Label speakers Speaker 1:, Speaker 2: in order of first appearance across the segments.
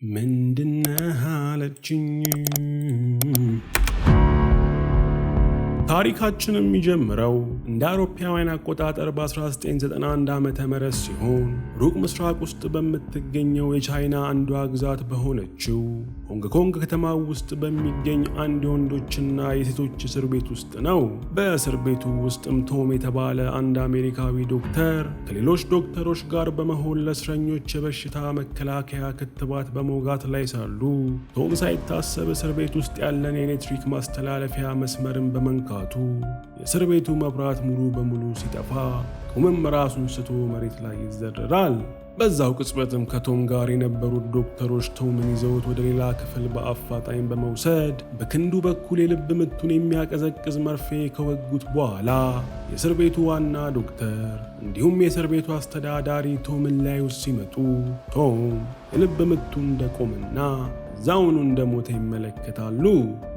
Speaker 1: ምንድነህ አለችኝ። ታሪካችን የሚጀምረው እንደ አውሮፓውያን አቆጣጠር በ1991 ዓመተ ምህረት ሲሆን ሩቅ ምስራቅ ውስጥ በምትገኘው የቻይና አንዷ ግዛት በሆነችው ሆንግ ኮንግ ከተማ ውስጥ በሚገኝ አንድ የወንዶችና የሴቶች እስር ቤት ውስጥ ነው። በእስር ቤቱ ውስጥም ቶም የተባለ አንድ አሜሪካዊ ዶክተር ከሌሎች ዶክተሮች ጋር በመሆን ለእስረኞች የበሽታ መከላከያ ክትባት በመውጋት ላይ ሳሉ ቶም ሳይታሰብ እስር ቤት ውስጥ ያለን የኤሌክትሪክ ማስተላለፊያ መስመርን በመንካቱ የእስር ቤቱ መብራት ሙሉ በሙሉ ሲጠፋ ቶምም ራሱን ስቶ መሬት ላይ ይዘረራል። በዛው ቅጽበትም ከቶም ጋር የነበሩት ዶክተሮች ቶምን ይዘውት ወደ ሌላ ክፍል በአፋጣኝ በመውሰድ በክንዱ በኩል የልብ ምቱን የሚያቀዘቅዝ መርፌ ከወጉት በኋላ የእስር ቤቱ ዋና ዶክተር እንዲሁም የእስር ቤቱ አስተዳዳሪ ቶምን ሊያዩት ሲመጡ ቶም የልብ ምቱ እንደቆመና ዛውኑ እንደሞተ ይመለከታሉ።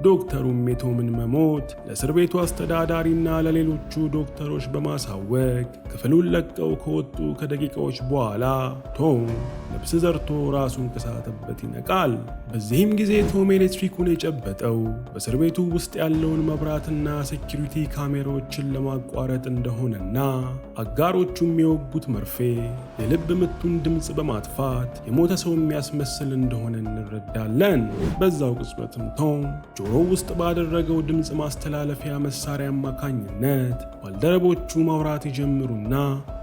Speaker 1: ዶክተሩም የቶምን መሞት ለእስር ቤቱ አስተዳዳሪና ለሌሎቹ ዶክተሮች በማሳወቅ ክፍሉን ለቀው ከወጡ ከደቂቃዎች በኋላ ቶም ነፍስ ዘርቶ ራሱን ከሳተበት ይነቃል። በዚህም ጊዜ ቶም ኤሌክትሪኩን የጨበጠው በእስር ቤቱ ውስጥ ያለውን መብራትና ሴኪሪቲ ካሜራዎችን ለማቋረጥ እንደሆነና አጋሮቹም የወጉት መርፌ የልብ ምቱን ድምፅ በማጥፋት የሞተ ሰው የሚያስመስል እንደሆነ እንረዳለን። በዛው ቅጽበትም ቶም ጆሮው ውስጥ ባደረገው ድምፅ ማስተላለፊያ መሳሪያ አማካኝነት ባልደረቦቹ ማውራት ይጀምሩና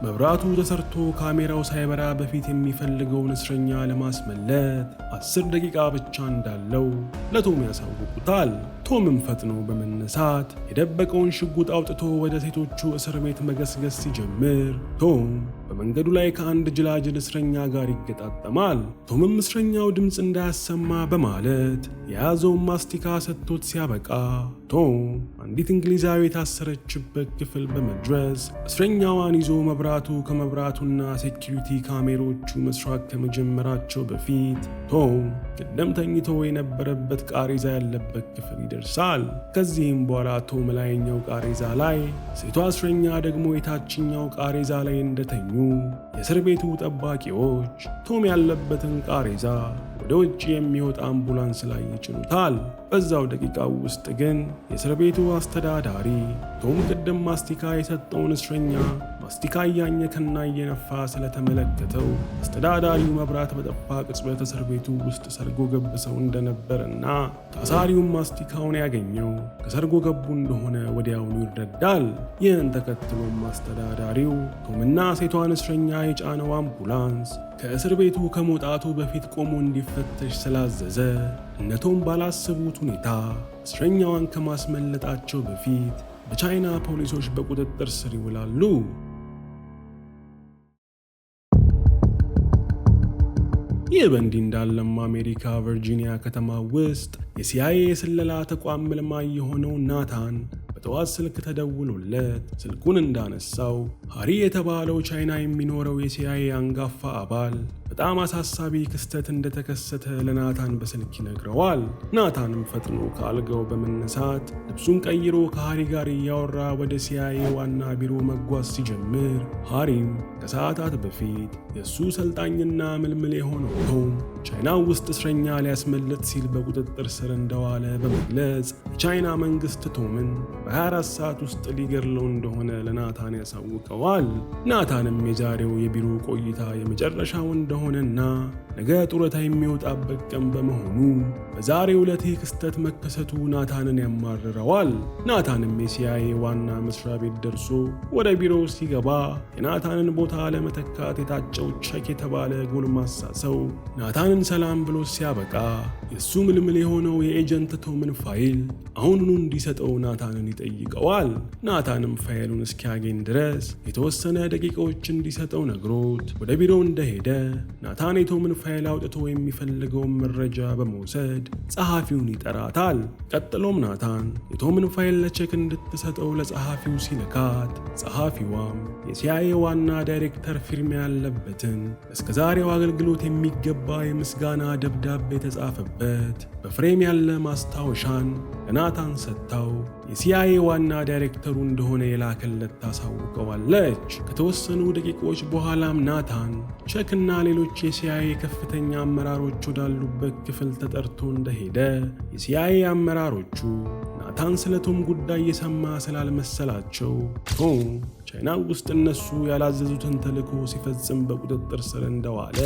Speaker 1: መብራቱ ተሰርቶ ካሜራው ሳይበራ በፊት የሚፈልገውን እስረኛ ለማስመለጥ 10 ደቂቃ ብቻ እንዳለው ለቶም ያሳውቁታል። ቶምም ፈጥኖ በመነሳት የደበቀውን ሽጉጥ አውጥቶ ወደ ሴቶቹ እስር ቤት መገስገስ ሲጀምር ቶም በመንገዱ ላይ ከአንድ ጅላጅል እስረኛ ጋር ይገጣጠማል። ቶምም እስረኛው ድምፅ እንዳያሰማ በማለት የያዘውን ማስቲካ ሰጥቶት ሲያበቃ ቶም አንዲት እንግሊዛዊ የታሰረችበት ክፍል በመድረስ እስረኛዋን ይዞ ከመብራቱና ሴኪሪቲ ካሜሮቹ መስራት ከመጀመራቸው በፊት ቶም ቀደም ተኝቶ የነበረበት ቃሬዛ ያለበት ክፍል ይደርሳል። ከዚህም በኋላ ቶም ላይኛው ቃሬዛ ላይ፣ ሴቷ እስረኛ ደግሞ የታችኛው ቃሬዛ ላይ እንደተኙ የእስር ቤቱ ጠባቂዎች ቶም ያለበትን ቃሬዛ ወደ ውጭ የሚወጣ አምቡላንስ ላይ ይጭኑታል። በዛው ደቂቃ ውስጥ ግን የእስር ቤቱ አስተዳዳሪ ቶም ቅድም ማስቲካ የሰጠውን እስረኛ ማስቲካ እያኘከና እየነፋ ስለተመለከተው አስተዳዳሪው መብራት በጠፋ ቅጽበት እስር ቤቱ ውስጥ ሰርጎ ገብ ሰው እንደነበረና ታሳሪውም ማስቲካውን ያገኘው ከሰርጎ ገቡ እንደሆነ ወዲያውኑ ይረዳል። ይህን ተከትሎም አስተዳዳሪው ቶምና ሴቷን እስረኛ የጫነው አምቡላንስ ከእስር ቤቱ ከመውጣቱ በፊት ቆሞ እንዲፈተሽ ስላዘዘ እነ ቶም ባላሰቡት ሁኔታ እስረኛዋን ከማስመለጣቸው በፊት በቻይና ፖሊሶች በቁጥጥር ስር ይውላሉ። ይህ በእንዲህ እንዳለም አሜሪካ ቨርጂኒያ ከተማ ውስጥ የሲአይኤ የስለላ ተቋም መልማይ የሆነው ናታን በጠዋት ስልክ ተደውሎለት ስልኩን እንዳነሳው ሃሪ የተባለው ቻይና የሚኖረው የሲአይኤ አንጋፋ አባል በጣም አሳሳቢ ክስተት እንደተከሰተ ለናታን በስልክ ይነግረዋል። ናታንም ፈጥኖ ከአልጋው በመነሳት ልብሱን ቀይሮ ከሃሪ ጋር እያወራ ወደ ሲአይኤ ዋና ቢሮ መጓዝ ሲጀምር ሃሪም ከሰዓታት በፊት የእሱ ሰልጣኝና ምልምል የሆነው ቶም ቻይና ውስጥ እስረኛ ሊያስመልጥ ሲል በቁጥጥር ስር እንደዋለ በመግለጽ የቻይና መንግስት ቶምን በ24 ሰዓት ውስጥ ሊገድለው እንደሆነ ለናታን ያሳውቀዋል። ናታንም የዛሬው የቢሮ ቆይታ የመጨረሻው እንደሆነና ነገ ጡረታ የሚወጣበት ቀን በመሆኑ በዛሬው ዕለት ክስተት መከሰቱ ናታንን ያማርረዋል። ናታንም የሲአይኤ ዋና መስሪያ ቤት ደርሶ ወደ ቢሮው ሲገባ የናታንን ቦታ ለመተካት የታጨው ቸክ የተባለ ጎልማሳ ሰው ናታንን ሰላም ብሎ ሲያበቃ የእሱ ምልምል የሆነው የኤጀንት ቶምን ፋይል አሁኑኑ እንዲሰጠው ናታንን ይጠይቀዋል። ናታንም ፋይሉን እስኪያገኝ ድረስ የተወሰነ ደቂቃዎች እንዲሰጠው ነግሮት ወደ ቢሮው እንደሄደ ናታን የቶምን ፋይል አውጥቶ የሚፈልገውን መረጃ በመውሰድ ጸሐፊውን ይጠራታል። ቀጥሎም ናታን የቶምን ፋይል ለቼክ እንድትሰጠው ለጸሐፊው ሲልካት ጸሐፊዋም የሲአይኤ ዋና ዳይሬክተር ፊርማ ያለበትን እስከዛሬው አገልግሎት የሚገባ የምስጋና ደብዳቤ የተጻፈበት በፍሬም ያለ ማስታወሻን ለናታን ሰጥታው የሲአይኤ ዋና ዳይሬክተሩ እንደሆነ የላከለት ታሳውቀዋለች። ከተወሰኑ ደቂቃዎች በኋላም ናታን ቼክና ሌሎች የሲአይኤ ከፍተኛ አመራሮች ወዳሉበት ክፍል ተጠርቶ እንደሄደ የሲአይኤ አመራሮቹ ናታን ስለ ቶም ጉዳይ የሰማ ስላልመሰላቸው ቶም ቻይና ውስጥ እነሱ ያላዘዙትን ተልዕኮ ሲፈጽም በቁጥጥር ስር እንደዋለ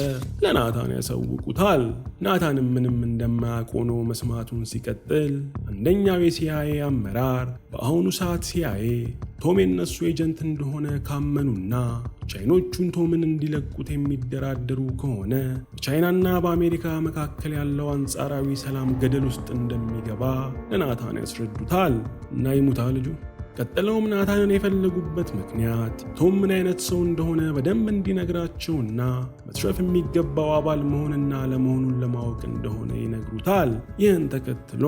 Speaker 1: ለናታን ያሳውቁታል። ናታንም ምንም እንደማያውቅ ሆኖ መስማቱን ሲቀጥል አንደኛው የሲአይኤ አመራር በአሁኑ ሰዓት ሲአይኤ ቶም የነሱ ኤጀንት እንደሆነ ካመኑና ቻይኖቹን ቶምን እንዲለቁት የሚደራደሩ ከሆነ በቻይናና በአሜሪካ መካከል ያለው አንጻራዊ ሰላም ገደል ውስጥ እንደሚገባ ለናታን ያስረዱታል። እና ይሙታ ልጁ። ቀጥለውም ናታንን የፈለጉበት ምክንያት ቶም ምን አይነት ሰው እንደሆነ በደንብ እንዲነግራቸውና መትረፍ የሚገባው አባል መሆንና ለመሆኑን ለማወቅ እንደሆነ ይነግሩታል። ይህን ተከትሎ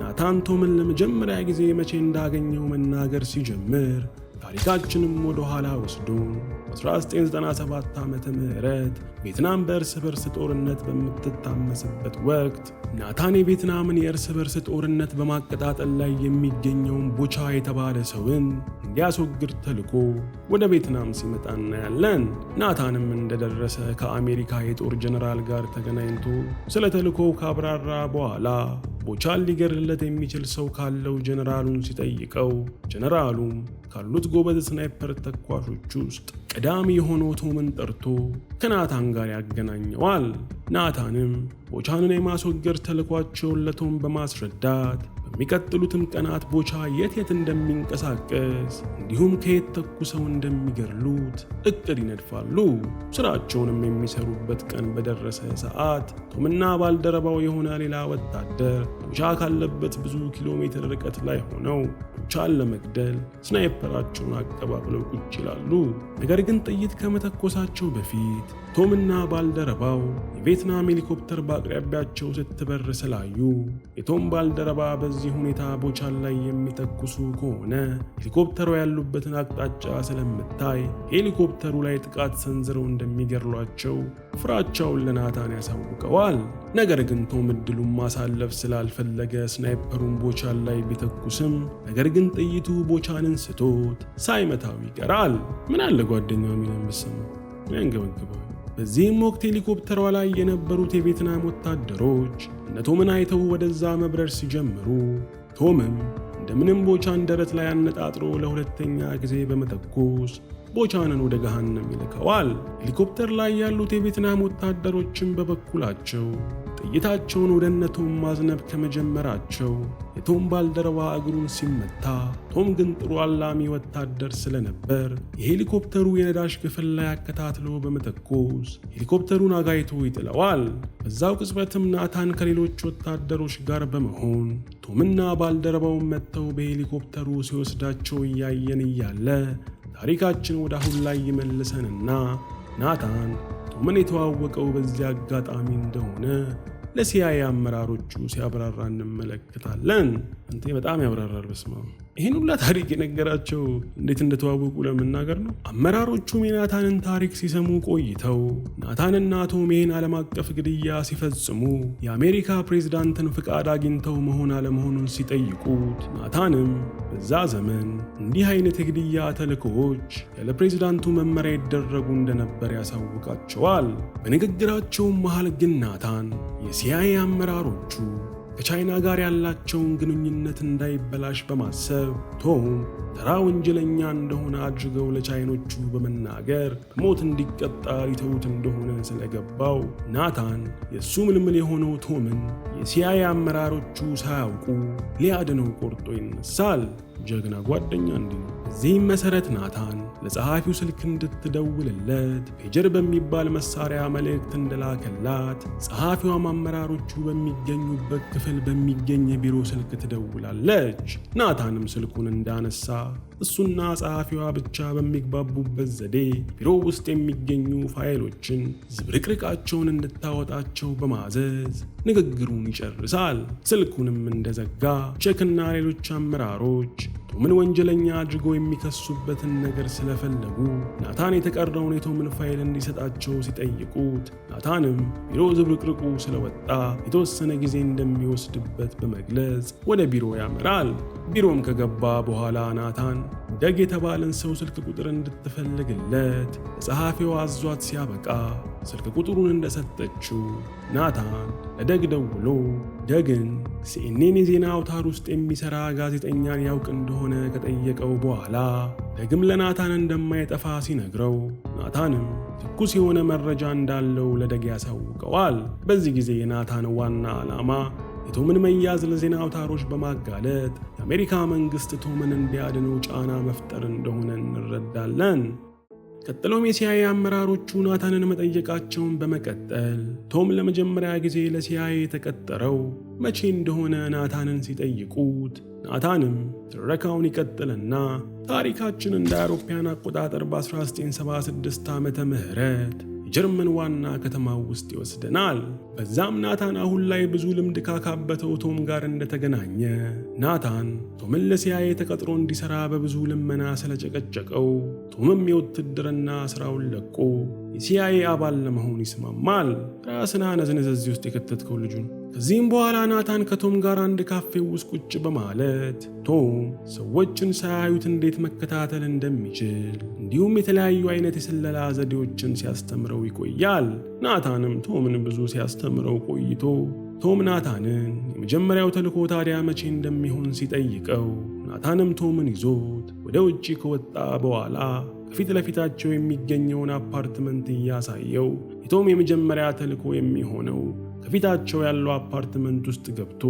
Speaker 1: ናታን ቶምን ለመጀመሪያ ጊዜ መቼ እንዳገኘው መናገር ሲጀምር ታሪካችንም ወደ ኋላ ወስዶ 1997 ዓመተ ምህረት ቪየትናም በእርስ በርስ ጦርነት በምትታመስበት ወቅት ናታን የቪየትናምን የእርስ በርስ ጦርነት በማቀጣጠል ላይ የሚገኘውን ቦቻ የተባለ ሰውን እንዲያስወግድ ተልኮ ወደ ቪየትናም ሲመጣ እናያለን። ናታንም እንደደረሰ ከአሜሪካ የጦር ጀነራል ጋር ተገናኝቶ ስለ ተልኮው ካብራራ በኋላ ቦቻን ሊገድልለት የሚችል ሰው ካለው ጀነራሉን ሲጠይቀው ጀነራሉም ካሉት ጎበዝ ስናይፐር ተኳሾች ውስጥ ቀዳሚ የሆነው ቶምን ጠርቶ ከናታን ጋር ያገናኘዋል። ናታንም ቦቻንን የማስወገድ ተልኳቸውን ለቶም በማስረዳት በሚቀጥሉትም ቀናት ቦቻ የት እንደሚንቀሳቀስ እንዲሁም ከየት ተኩሰው እንደሚገድሉት እቅድ ይነድፋሉ። ስራቸውንም የሚሰሩበት ቀን በደረሰ ሰዓት ቶምና ባልደረባው የሆነ ሌላ ወታደር ቦቻ ካለበት ብዙ ኪሎ ሜትር ርቀት ላይ ሆነው ቦቻን ለመግደል ስናይፐራቸውን አቀባብለው ቁጭ ይላሉ። ነገር ግን ጥይት ከመተኮሳቸው በፊት ቶምና ባልደረባው የቪየትናም ሄሊኮፕተር በአቅራቢያቸው ስትበር ስላዩ የቶም ባልደረባ በዚህ ሁኔታ ቦቻን ላይ የሚተኩሱ ከሆነ ሄሊኮፕተሩ ያሉበትን አቅጣጫ ስለምታይ ሄሊኮፕተሩ ላይ ጥቃት ሰንዝረው እንደሚገድሏቸው ፍራቻውን ለናታን ያሳውቀዋል። ነገር ግን ቶም እድሉን ማሳለፍ ስላልፈለገ ስናይፐሩን ቦቻን ላይ ቢተኩስም ነገር ግን ጥይቱ ቦቻንን ስቶት ሳይመታው ይቀራል። ምን አለ ጓደኛው ሚለን ብሰማ ያንገበግባል። በዚህም ወቅት ሄሊኮፕተሯ ላይ የነበሩት የቪየትናም ወታደሮች እነ ቶምን አይተው ወደዛ መብረር ሲጀምሩ ቶምም እንደምንም ቦቻን ደረት ላይ አነጣጥሮ ለሁለተኛ ጊዜ በመተኮስ ቦቻንን ወደ ገሃነም ይልከዋል። ሄሊኮፕተር ላይ ያሉት የቪየትናም ወታደሮችን በበኩላቸው ጥይታቸውን ወደ እነ ቶም ማዝነብ ከመጀመራቸው የቶም ባልደረባ እግሩን ሲመታ፣ ቶም ግን ጥሩ አላሚ ወታደር ስለነበር የሄሊኮፕተሩ የነዳጅ ክፍል ላይ አከታትሎ በመተኮስ ሄሊኮፕተሩን አጋይቶ ይጥለዋል። በዛው ቅጽበትም ናታን ከሌሎች ወታደሮች ጋር በመሆን ቶምና ባልደረባውን መጥተው በሄሊኮፕተሩ ሲወስዳቸው እያየን እያለ ታሪካችን ወደ አሁን ላይ ይመልሰንና ናታን ቶምን የተዋወቀው በዚህ አጋጣሚ እንደሆነ ለሲአይኤ አመራሮቹ ሲያብራራ እንመለከታለን። አንተ በጣም ያብራራል። በስማ ይህን ሁላ ታሪክ የነገራቸው እንዴት እንደተዋወቁ ለመናገር ነው። አመራሮቹም የናታንን ታሪክ ሲሰሙ ቆይተው ናታንና ቶም ይህን ዓለም አቀፍ ግድያ ሲፈጽሙ የአሜሪካ ፕሬዝዳንትን ፍቃድ አግኝተው መሆን አለመሆኑን ሲጠይቁት ናታንም በዛ ዘመን እንዲህ አይነት የግድያ ተልእኮዎች ያለ ፕሬዝዳንቱ መመሪያ ይደረጉ እንደነበር ያሳውቃቸዋል። በንግግራቸውም መሃል ግን ናታን የሲአይኤ አመራሮቹ ከቻይና ጋር ያላቸውን ግንኙነት እንዳይበላሽ በማሰብ ቶም ተራ ወንጀለኛ እንደሆነ አድርገው ለቻይኖቹ በመናገር ሞት እንዲቀጣ ሊተውት እንደሆነ ስለገባው ናታን የእሱ ምልምል የሆነው ቶምን የሲአይኤ አመራሮቹ ሳያውቁ ሊያድነው ቆርጦ ይነሳል። ጀግና ጓደኛ እንዲህ ነው። በዚህም መሰረት ናታን ለጸሐፊው ስልክ እንድትደውልለት ፔጀር በሚባል መሳሪያ መልእክት እንደላከላት ጸሐፊዋም አመራሮቹ በሚገኙበት ክፍል በሚገኝ የቢሮ ስልክ ትደውላለች። ናታንም ስልኩን እንዳነሳ እሱና ጸሐፊዋ ብቻ በሚግባቡበት ዘዴ ቢሮ ውስጥ የሚገኙ ፋይሎችን ዝብርቅርቃቸውን እንድታወጣቸው በማዘዝ ንግግሩን ይጨርሳል። ስልኩንም እንደዘጋ ቼክና ሌሎች አመራሮች ቶምን ወንጀለኛ አድርገው የሚከሱበትን ነገር ስለፈለጉ ናታን የተቀረውን የቶምን ፋይል እንዲሰጣቸው ሲጠይቁት ናታንም ቢሮ ዝብርቅርቁ ስለወጣ የተወሰነ ጊዜ እንደሚወስድበት በመግለጽ ወደ ቢሮ ያመራል። ቢሮም ከገባ በኋላ ናታን ደግ የተባለን ሰው ስልክ ቁጥር እንድትፈልግለት ለጸሐፊው አዟት ሲያበቃ ስልክ ቁጥሩን እንደሰጠችው ናታን ለደግ ደውሎ ደግን ሲኤንኤን የዜና አውታር ውስጥ የሚሰራ ጋዜጠኛን ያውቅ እንደሆነ ከጠየቀው በኋላ ደግም ለናታን እንደማይጠፋ ሲነግረው ናታንም ትኩስ የሆነ መረጃ እንዳለው ለደግ ያሳውቀዋል። በዚህ ጊዜ የናታን ዋና ዓላማ የቶምን መያዝ ለዜና አውታሮች በማጋለጥ የአሜሪካ መንግስት ቶምን እንዲያድነው ጫና መፍጠር እንደሆነ እንረዳለን። ቀጥሎም የሲአይኤ አመራሮቹ ናታንን መጠየቃቸውን በመቀጠል ቶም ለመጀመሪያ ጊዜ ለሲአይኤ የተቀጠረው መቼ እንደሆነ ናታንን ሲጠይቁት ናታንም ትረካውን ይቀጥልና ታሪካችን እንደ አውሮፓውያን አቆጣጠር በ1976 ዓመተ ምህረት የጀርመን ዋና ከተማው ውስጥ ይወስደናል። በዛም ናታን አሁን ላይ ብዙ ልምድ ካካበተው ቶም ጋር እንደተገናኘ ናታን ቶምን ለሲአይኤ ተቀጥሮ እንዲሰራ በብዙ ልመና ስለጨቀጨቀው ቶምም የውትድርና ስራውን ለቆ የሲአይኤ አባል ለመሆን ይስማማል። ራስን አነዝንዝ እዚህ ውስጥ የከተትከው ልጁን። ከዚህም በኋላ ናታን ከቶም ጋር አንድ ካፌ ውስጥ ቁጭ በማለት ቶም ሰዎችን ሳያዩት እንዴት መከታተል እንደሚችል እንዲሁም የተለያዩ አይነት የስለላ ዘዴዎችን ሲያስተምረው ይቆያል። ናታንም ቶምን ብዙ ሲያስተምረው ቆይቶ ቶም ናታንን የመጀመሪያው ተልእኮ ታዲያ መቼ እንደሚሆን ሲጠይቀው ናታንም ቶምን ይዞት ወደ ውጪ ከወጣ በኋላ ከፊት ለፊታቸው የሚገኘውን አፓርትመንት እያሳየው የቶም የመጀመሪያ ተልእኮ የሚሆነው ከፊታቸው ያለው አፓርትመንት ውስጥ ገብቶ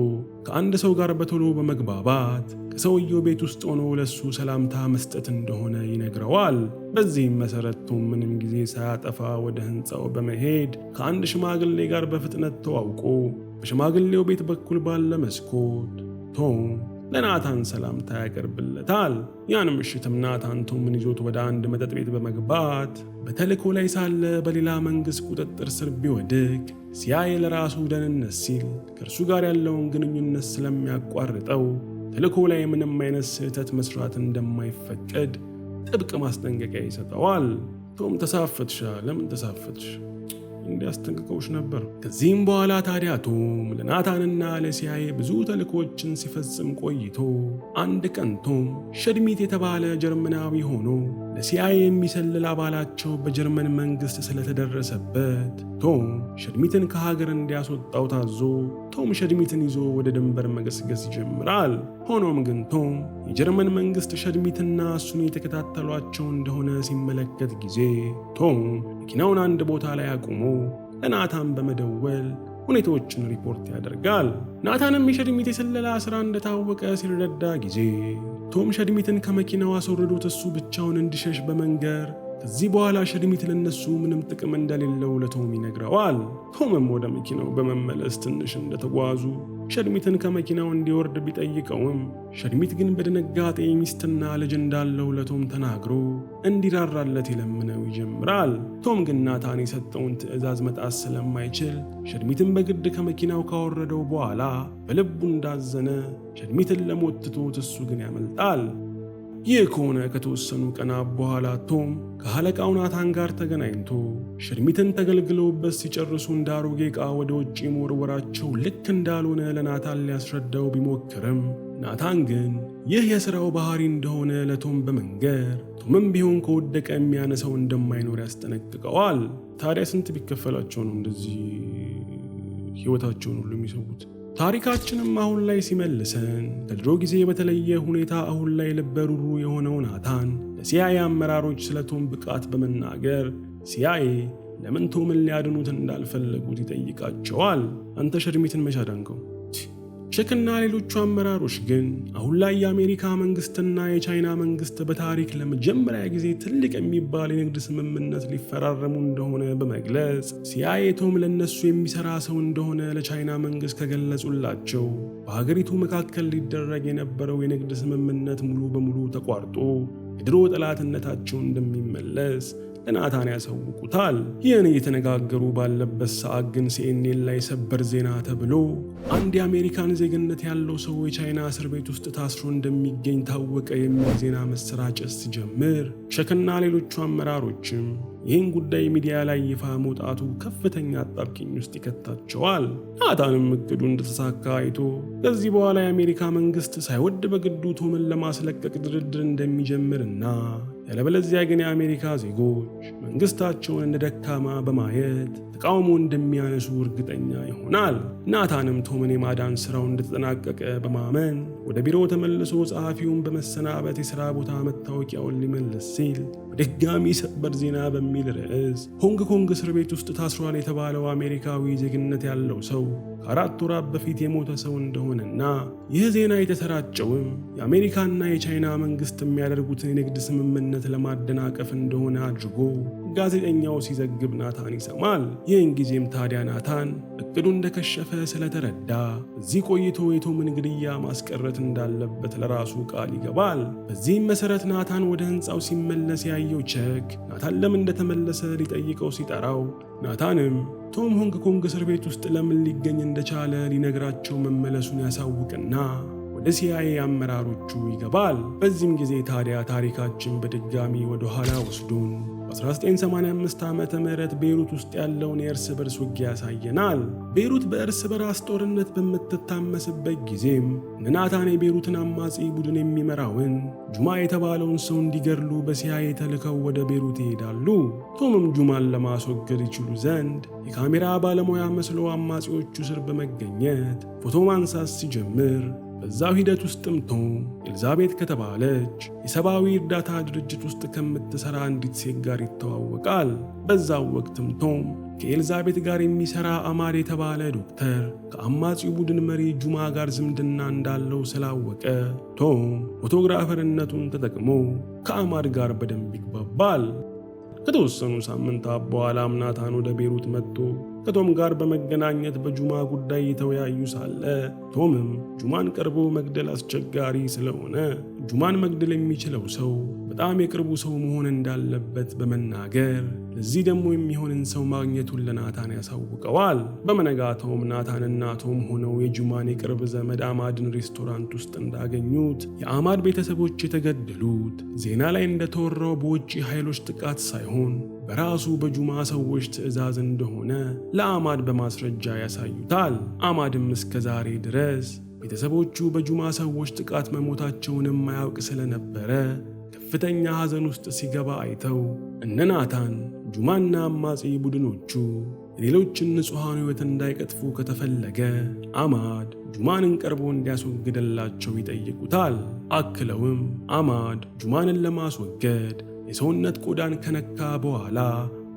Speaker 1: ከአንድ ሰው ጋር በቶሎ በመግባባት ከሰውየው ቤት ውስጥ ሆኖ ለሱ ሰላምታ መስጠት እንደሆነ ይነግረዋል። በዚህም መሰረት ቶም ምንም ጊዜ ሳያጠፋ ወደ ህንፃው በመሄድ ከአንድ ሽማግሌ ጋር በፍጥነት ተዋውቆ በሽማግሌው ቤት በኩል ባለ መስኮት ቶም ለናታን ሰላምታ ያቀርብለታል። ያን ምሽትም ናታን ቶምን ይዞት ወደ አንድ መጠጥ ቤት በመግባት በተልእኮ ላይ ሳለ በሌላ መንግስት ቁጥጥር ስር ቢወድቅ ሲአይኤ ለራሱ ደህንነት ሲል ከእርሱ ጋር ያለውን ግንኙነት ስለሚያቋርጠው ተልእኮ ላይ ምንም አይነት ስህተት መስራት እንደማይፈቀድ ጥብቅ ማስጠንቀቂያ ይሰጠዋል። ቶም ተሳፈትሻ፣ ለምን ተሳፈትሽ? እንዲያስጠንቅቀውሽ ነበር። ከዚህም በኋላ ታዲያ ቶም ለናታንና ለሲአይኤ ብዙ ተልእኮችን ሲፈጽም ቆይቶ አንድ ቀን ቶም ሸድሚት የተባለ ጀርመናዊ ሆኖ ለሲአይኤ የሚሰልል አባላቸው በጀርመን መንግስት ስለተደረሰበት ቶም ሸድሚትን ከሀገር እንዲያስወጣው ታዞ ቶም ሸድሚትን ይዞ ወደ ድንበር መገስገስ ይጀምራል። ሆኖም ግን ቶም የጀርመን መንግስት ሸድሚትና እሱን የተከታተሏቸው እንደሆነ ሲመለከት ጊዜ ቶም መኪናውን አንድ ቦታ ላይ አቁሞ ለናታን በመደወል ሁኔታዎችን ሪፖርት ያደርጋል። ናታንም የሸድሚት የስለላ ስራ እንደታወቀ ሲረዳ ጊዜ ቶም ሸድሚትን ከመኪናው አስወርዶት እሱ ብቻውን እንዲሸሽ በመንገር ከዚህ በኋላ ሸድሚት ለነሱ ምንም ጥቅም እንደሌለው ለቶም ይነግረዋል። ቶምም ወደ መኪናው በመመለስ ትንሽ እንደተጓዙ ሸድሚትን ከመኪናው እንዲወርድ ቢጠይቀውም ሸድሚት ግን በድንጋጤ ሚስትና ልጅ እንዳለው ለቶም ተናግሮ እንዲራራለት ይለምነው ይጀምራል። ቶም ግን ናታን የሰጠውን ትዕዛዝ መጣስ ስለማይችል ሸድሚትን በግድ ከመኪናው ካወረደው በኋላ በልቡ እንዳዘነ ሸድሚትን ለሞት ትቶት እሱ ግን ያመልጣል። ይህ ከሆነ ከተወሰኑ ቀናት በኋላ ቶም ከአለቃው ናታን ጋር ተገናኝቶ ሸድሚትን ተገልግለውበት ሲጨርሱ እንዳሮጌ ዕቃ ወደ ውጪ መወርወራቸው ልክ እንዳልሆነ ለናታን ሊያስረዳው ቢሞክርም ናታን ግን ይህ የሥራው ባህሪ እንደሆነ ለቶም በመንገር ቶምም ቢሆን ከወደቀ የሚያነሳው እንደማይኖር ያስጠነቅቀዋል። ታዲያ ስንት ቢከፈላቸው ነው እንደዚህ ሕይወታቸውን ሁሉ የሚሰዉት? ታሪካችንም አሁን ላይ ሲመልሰን ከድሮ ጊዜ በተለየ ሁኔታ አሁን ላይ ልበ ሩሩ የሆነው ናታን ለሲአይኤ አመራሮች ስለ ቶም ብቃት በመናገር ሲአይኤ ለምን ቶምን ሊያድኑት እንዳልፈለጉት ይጠይቃቸዋል። አንተ ሸድሚትን መቼ አዳንከው? ቸክና ሌሎቹ አመራሮች ግን አሁን ላይ የአሜሪካ መንግስትና የቻይና መንግስት በታሪክ ለመጀመሪያ ጊዜ ትልቅ የሚባል የንግድ ስምምነት ሊፈራረሙ እንደሆነ በመግለጽ ሲአይኤ ቶም ለነሱ የሚሰራ ሰው እንደሆነ ለቻይና መንግስት ከገለጹላቸው በሀገሪቱ መካከል ሊደረግ የነበረው የንግድ ስምምነት ሙሉ በሙሉ ተቋርጦ የድሮ ጠላትነታቸው እንደሚመለስ ለናታን ያሳውቁታል። ይህን እየተነጋገሩ ባለበት ሰዓት ግን ሲኤንኤን ላይ ሰበር ዜና ተብሎ አንድ የአሜሪካን ዜግነት ያለው ሰው የቻይና እስር ቤት ውስጥ ታስሮ እንደሚገኝ ታወቀ የሚል ዜና መሰራጨት ሲጀምር ቸክና ሌሎቹ አመራሮችም ይህን ጉዳይ ሚዲያ ላይ ይፋ መውጣቱ ከፍተኛ አጣብቂኝ ውስጥ ይከታቸዋል። ናታንም እቅዱ እንደተሳካ አይቶ ከዚህ በኋላ የአሜሪካ መንግስት ሳይወድ በግዱ ቶምን ለማስለቀቅ ድርድር እንደሚጀምርና ያለበለዚያ ግን የአሜሪካ ዜጎች መንግስታቸውን እንደ ደካማ በማየት ተቃውሞ እንደሚያነሱ እርግጠኛ ይሆናል። ናታንም ቶምን የማዳን ስራው እንደተጠናቀቀ በማመን ወደ ቢሮ ተመልሶ ጸሐፊውን በመሰናበት የሥራ ቦታ መታወቂያውን ሊመልስ ሲል በድጋሚ ሰበር ዜና በሚል ርዕስ ሆንግ ኮንግ እስር ቤት ውስጥ ታስሯል የተባለው አሜሪካዊ ዜግነት ያለው ሰው ከ4 ወራት በፊት የሞተ ሰው እንደሆነና ይህ ዜና የተሰራጨውም የአሜሪካና የቻይና መንግስት የሚያደርጉትን የንግድ ስምምነት ለማደናቀፍ እንደሆነ አድርጎ ጋዜጠኛው ሲዘግብ ናታን ይሰማል። ይህን ጊዜም ታዲያ ናታን እቅዱ እንደከሸፈ ስለተረዳ እዚህ ቆይቶ የቶምን ግድያ ማስቀረት እንዳለበት ለራሱ ቃል ይገባል። በዚህም መሰረት ናታን ወደ ህንፃው ሲመለስ ያየው ቼክ ናታን ለምን እንደተመለሰ ሊጠይቀው ሲጠራው ናታንም ቶም ሆንግ ኮንግ እስር ቤት ውስጥ ለምን ሊገኝ እንደቻለ ሊነግራቸው መመለሱን ያሳውቅና ወደ ሲአይኤ አመራሮቹ ይገባል። በዚህም ጊዜ ታዲያ ታሪካችን በድጋሚ ወደ ኋላ ወስዶን በ1985 ዓመተ ምህረት ቤይሩት ውስጥ ያለውን የእርስ በርስ ውጊያ ያሳየናል። ቤይሩት በእርስ በራስ ጦርነት በምትታመስበት ጊዜም ናታን የቤይሩትን አማጺ ቡድን የሚመራውን ጁማ የተባለውን ሰው እንዲገድሉ በሲአይኤ ተልከው ወደ ቤይሩት ይሄዳሉ። ቶምም ጁማን ለማስወገድ ይችሉ ዘንድ የካሜራ ባለሙያ መስሎ አማጺዎቹ ስር በመገኘት ፎቶ ማንሳት ሲጀምር በዛው ሂደት ውስጥም ቶም ኤልዛቤት ከተባለች የሰብአዊ እርዳታ ድርጅት ውስጥ ከምትሰራ አንዲት ሴት ጋር ይተዋወቃል። በዛው ወቅትም ቶም ከኤልዛቤት ጋር የሚሰራ አማድ የተባለ ዶክተር ከአማጺው ቡድን መሪ ጁማ ጋር ዝምድና እንዳለው ስላወቀ ቶም ፎቶግራፈርነቱን ተጠቅሞ ከአማድ ጋር በደንብ ይግባባል። ከተወሰኑ ሳምንታት በኋላም ናታን ወደ ቤይሩት መጥቶ ከቶም ጋር በመገናኘት በጁማ ጉዳይ የተወያዩ ሳለ ቶምም ጁማን ቀርቦ መግደል አስቸጋሪ ስለሆነ ጁማን መግደል የሚችለው ሰው በጣም የቅርቡ ሰው መሆን እንዳለበት በመናገር ለዚህ ደግሞ የሚሆንን ሰው ማግኘቱን ለናታን ያሳውቀዋል። በመነጋታውም ናታንና ቶም ሆነው የጁማን የቅርብ ዘመድ አማድን ሬስቶራንት ውስጥ እንዳገኙት የአማድ ቤተሰቦች የተገደሉት ዜና ላይ እንደተወራው በውጭ ኃይሎች ጥቃት ሳይሆን በራሱ በጁማ ሰዎች ትዕዛዝ እንደሆነ ለአማድ በማስረጃ ያሳዩታል። አማድም እስከ ዛሬ ድረስ ቤተሰቦቹ በጁማ ሰዎች ጥቃት መሞታቸውን የማያውቅ ስለነበረ ከፍተኛ ሐዘን ውስጥ ሲገባ አይተው እነ ናታን ጁማና አማጺ ቡድኖቹ ሌሎችን ንጹሐን ሕይወት እንዳይቀጥፉ ከተፈለገ አማድ ጁማንን ቀርቦ እንዲያስወግድላቸው ይጠይቁታል። አክለውም አማድ ጁማንን ለማስወገድ የሰውነት ቆዳን ከነካ በኋላ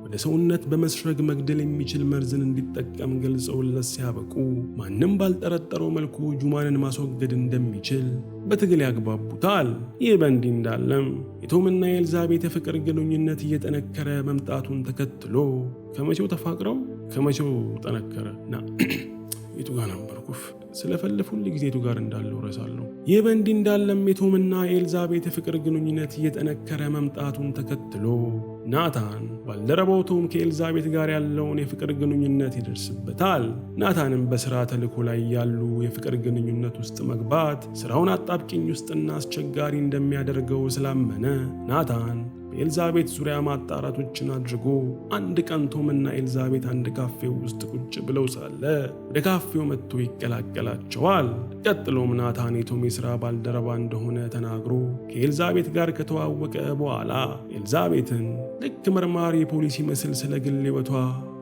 Speaker 1: ወደ ሰውነት በመስረግ መግደል የሚችል መርዝን እንዲጠቀም ገልጸውለት ሲያበቁ ማንም ባልጠረጠረው መልኩ ጁማንን ማስወገድ እንደሚችል በትግል ያግባቡታል። ይህ በእንዲህ እንዳለም የቶምና የኤልዛቤት የፍቅር ግንኙነት እየጠነከረ መምጣቱን ተከትሎ ከመቼው ተፋቅረው ከመቼው ጠነከረና የቱ ጋር ነበርኩፍ ስለፈለፉ ሁሉ ጊዜ የቱ ጋር እንዳለው ረሳለሁ። ይህ በእንዲህ እንዳለም የቶምና የኤልዛቤት የፍቅር ግንኙነት እየጠነከረ መምጣቱን ተከትሎ ናታን ባልደረባው ቶም ከኤልዛቤት ጋር ያለውን የፍቅር ግንኙነት ይደርስበታል። ናታንም በሥራ ተልዕኮ ላይ ያሉ የፍቅር ግንኙነት ውስጥ መግባት ሥራውን አጣብቂኝ ውስጥና አስቸጋሪ እንደሚያደርገው ስላመነ ናታን በኤልዛቤት ዙሪያ ማጣራቶችን አድርጎ አንድ ቀን ቶምና ኤልዛቤት አንድ ካፌው ውስጥ ቁጭ ብለው ሳለ ወደ ካፌው መጥቶ ይቀላቀላቸዋል። ቀጥሎም ናታን የቶም የሥራ ባልደረባ እንደሆነ ተናግሮ ከኤልዛቤት ጋር ከተዋወቀ በኋላ ኤልዛቤትን ልክ መርማሪ ፖሊስ ይመስል ስለ ግል ሕይወቷ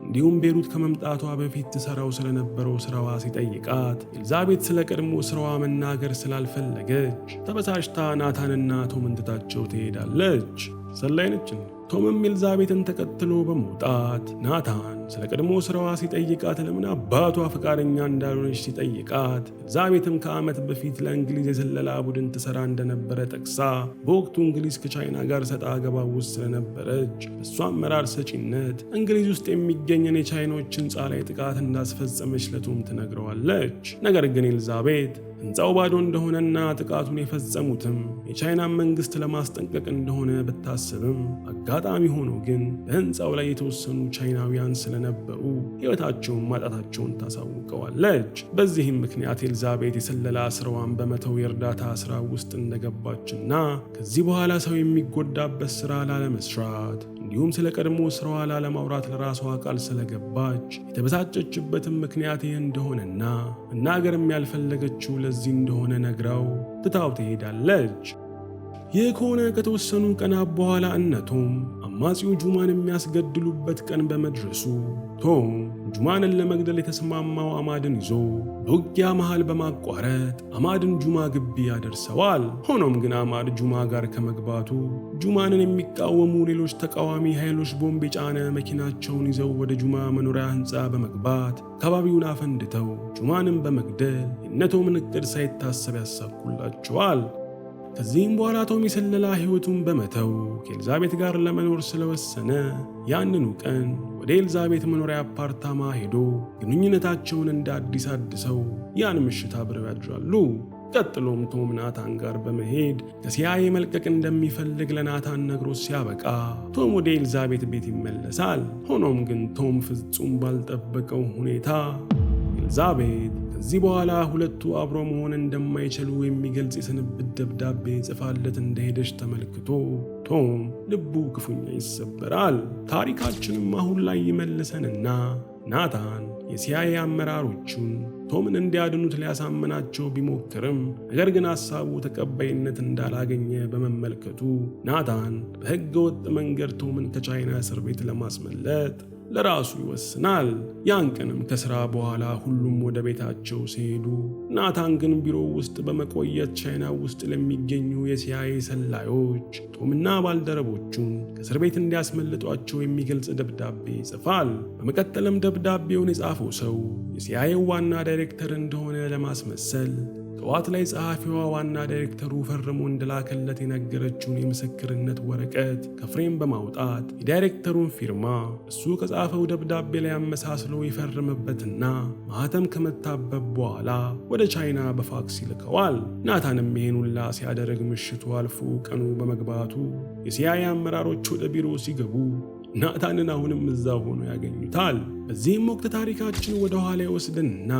Speaker 1: እንዲሁም ቤይሩት ከመምጣቷ በፊት ትሰራው ስለነበረው ስራዋ ሲጠይቃት ኤልዛቤት ስለ ቀድሞ ስራዋ መናገር ስላልፈለገች ተበሳጭታ ናታንና ቶምን ትታቸው ትሄዳለች። ሰላይ ነች። ቶምም ኤልዛቤትን ተከትሎ በመውጣት ናታን ስለ ቀድሞ ስራዋ ሲጠይቃት ለምን አባቷ ፈቃደኛ እንዳልሆነች ሲጠይቃት ኤልዛቤትም ከዓመት በፊት ለእንግሊዝ የስለላ ቡድን ትሰራ እንደነበረ ጠቅሳ በወቅቱ እንግሊዝ ከቻይና ጋር ሰጣ ገባ ውስጥ ስለነበረች በእሷ አመራር ሰጪነት እንግሊዝ ውስጥ የሚገኘን የቻይኖች ሕንፃ ላይ ጥቃት እንዳስፈጸመች ለቶም ትነግረዋለች። ነገር ግን ኤልዛቤት ሕንፃው ባዶ እንደሆነና ጥቃቱን የፈጸሙትም የቻይናን መንግስት ለማስጠንቀቅ እንደሆነ ብታስብም አጋጣሚ ሆኖ ግን በሕንፃው ላይ የተወሰኑ ቻይናውያን ስለነበሩ ሕይወታቸውን ማጣታቸውን ታሳውቀዋለች። በዚህም ምክንያት ኤልዛቤት የስለላ ስራዋን በመተው የእርዳታ ስራ ውስጥ እንደገባችና ከዚህ በኋላ ሰው የሚጎዳበት ስራ ላለመስራት እንዲሁም ስለ ቀድሞ ስራዋ ላለማውራት ለራሷ ቃል ስለገባች የተበሳጨችበትም ምክንያት ይህ እንደሆነና መናገርም ያልፈለገችው ለዚህ እንደሆነ ነግራው ትታው ትሄዳለች። ይህ ከሆነ ከተወሰኑ ቀናት በኋላ ቶም አማጺው ጁማን የሚያስገድሉበት ቀን በመድረሱ ቶም ጁማንን ለመግደል የተስማማው አማድን ይዞ በውጊያ መሃል በማቋረጥ አማድን ጁማ ግቢ ያደርሰዋል። ሆኖም ግን አማድ ጁማ ጋር ከመግባቱ ጁማንን የሚቃወሙ ሌሎች ተቃዋሚ ኃይሎች ቦምብ የጫነ መኪናቸውን ይዘው ወደ ጁማ መኖሪያ ሕንፃ በመግባት አካባቢውን አፈንድተው ጁማንን በመግደል የነቶምን እቅድ ሳይታሰብ ያሳኩላቸዋል። ከዚህም በኋላ ቶም የሰለላ ሕይወቱን በመተው ከኤልዛቤት ጋር ለመኖር ስለወሰነ ያንኑ ቀን ወደ ኤልዛቤት መኖሪያ አፓርታማ ሄዶ ግንኙነታቸውን እንደ አዲስ አድሰው ያን ምሽት አብረው ያድራሉ። ቀጥሎም ቶም ናታን ጋር በመሄድ ከሲአይኤ መልቀቅ እንደሚፈልግ ለናታን ነግሮ ሲያበቃ ቶም ወደ ኤልዛቤት ቤት ይመለሳል። ሆኖም ግን ቶም ፍጹም ባልጠበቀው ሁኔታ ኤልዛቤት ከዚህ በኋላ ሁለቱ አብሮ መሆን እንደማይችሉ የሚገልጽ የስንብት ደብዳቤ ጽፋለት እንደሄደች ተመልክቶ ቶም ልቡ ክፉኛ ይሰበራል። ታሪካችንም አሁን ላይ ይመልሰንና ናታን የሲአይኤ አመራሮቹን ቶምን እንዲያድኑት ሊያሳምናቸው ቢሞክርም ነገር ግን ሐሳቡ ተቀባይነት እንዳላገኘ በመመልከቱ ናታን በሕገ ወጥ መንገድ ቶምን ከቻይና እስር ቤት ለማስመለጥ ለራሱ ይወስናል። ያን ቀንም ከሥራ በኋላ ሁሉም ወደ ቤታቸው ሲሄዱ ናታን ግን ቢሮ ውስጥ በመቆየት ቻይና ውስጥ ለሚገኙ የሲአይኤ ሰላዮች ቶምና ባልደረቦቹን ከእስር ቤት እንዲያስመልጧቸው የሚገልጽ ደብዳቤ ይጽፋል። በመቀጠልም ደብዳቤውን የጻፈው ሰው የሲአይኤ ዋና ዳይሬክተር እንደሆነ ለማስመሰል ጠዋት ላይ ጸሐፊዋ ዋና ዳይሬክተሩ ፈርሞ እንደላከለት የነገረችውን የምስክርነት ወረቀት ከፍሬም በማውጣት የዳይሬክተሩን ፊርማ እሱ ከጻፈው ደብዳቤ ላይ አመሳስሎ ይፈርምበትና ማህተም ከመታበት በኋላ ወደ ቻይና በፋክስ ይልከዋል። ናታንም ይሄን ሁላ ሲያደርግ ምሽቱ አልፎ ቀኑ በመግባቱ የሲአይኤ አመራሮች ወደ ቢሮ ሲገቡ ናታንን አሁንም እዛው ሆኖ ያገኙታል። በዚህም ወቅት ታሪካችን ወደ ኋላ ይወስድና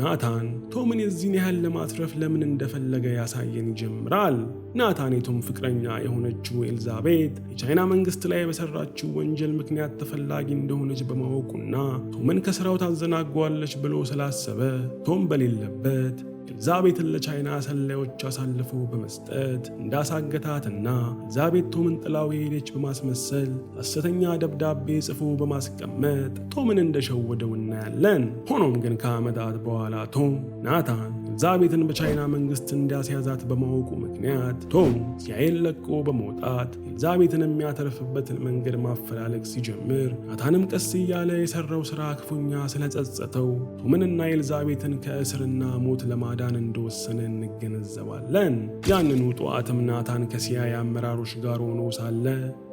Speaker 1: ናታን ቶምን የዚህን ያህል ለማትረፍ ለምን እንደፈለገ ያሳየን ይጀምራል። ናታን የቶም ፍቅረኛ የሆነችው ኤልዛቤት የቻይና መንግስት ላይ በሰራችው ወንጀል ምክንያት ተፈላጊ እንደሆነች በማወቁና ቶምን ከስራው ታዘናጓለች ብሎ ስላሰበ ቶም በሌለበት ኤልዛቤትን ለቻይና ሰላዮች አሳልፎ በመስጠት እንዳሳገታትና ኤልዛቤት ቶምን ጥላው ሄደች በማስመሰል ሐሰተኛ ደብዳቤ ጽፎ በማስቀመጥ ቶምን እንደሸወደው እናያለን። ሆኖም ግን ከዓመታት በኋላ ቶም ናታን ኤልዛቤትን በቻይና መንግስት እንዲያስያዛት በማወቁ ምክንያት ቶም ሲአይኤን ለቆ በመውጣት ኤልዛቤትን የሚያተርፍበትን መንገድ ማፈላለግ ሲጀምር ናታንም ቀስ እያለ የሰራው ሥራ ክፉኛ ስለጸጸተው ቶምንና ኤልዛቤትን ከእስርና ሞት ለማዳን እንደወሰነ እንገነዘባለን። ያንኑ ጠዋትም ናታን ከሲአይኤ አመራሮች ጋር ሆኖ ሳለ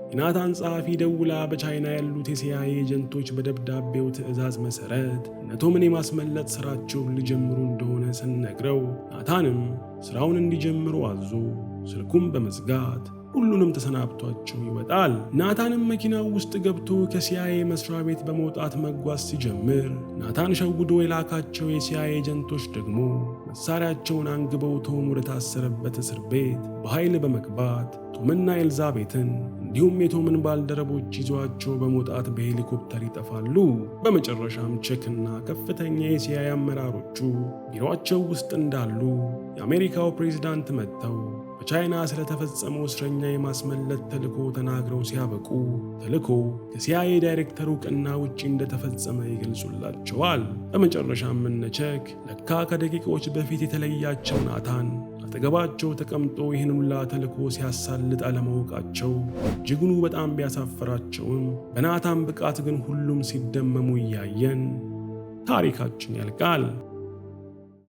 Speaker 1: የናታን ጸሐፊ ደውላ በቻይና ያሉት የሲአይኤ ኤጀንቶች በደብዳቤው ትዕዛዝ መሠረት ቶምን የማስመለጥ ሥራቸውን ሊጀምሩ እንደሆነ ስንነግረው ናታንም ሥራውን እንዲጀምሩ አዞ ስልኩን በመዝጋት ሁሉንም ተሰናብቷቸው ይወጣል። ናታንም መኪናው ውስጥ ገብቶ ከሲአይኤ መስሪያ ቤት በመውጣት መጓዝ ሲጀምር ናታን ሸውዶ የላካቸው የሲአይኤ ኤጀንቶች ደግሞ መሳሪያቸውን አንግበው ቶም ወደ ታሰረበት እስር ቤት በኃይል በመግባት ቶምና ኤልዛቤትን እንዲሁም የቶምን ባልደረቦች ይዟቸው በመውጣት በሄሊኮፕተር ይጠፋሉ። በመጨረሻም ቼክና ከፍተኛ የሲአይኤ አመራሮቹ ቢሮአቸው ውስጥ እንዳሉ የአሜሪካው ፕሬዝዳንት መጥተው በቻይና ስለተፈጸመው እስረኛ የማስመለጥ ተልዕኮ ተናግረው ሲያበቁ ተልዕኮ ከሲአይኤ ዳይሬክተሩ ዕውቅና ውጪ እንደተፈጸመ ይገልጹላቸዋል። በመጨረሻም ቼክ ለካ ከደቂቃዎች በፊት የተለያቸው ናታን አጠገባቸው ተቀምጦ ይህን ሁላ ተልዕኮ ሲያሳልጥ አለማወቃቸው እጅጉኑ በጣም ቢያሳፍራቸውም በናታን ብቃት ግን ሁሉም ሲደመሙ እያየን ታሪካችን ያልቃል።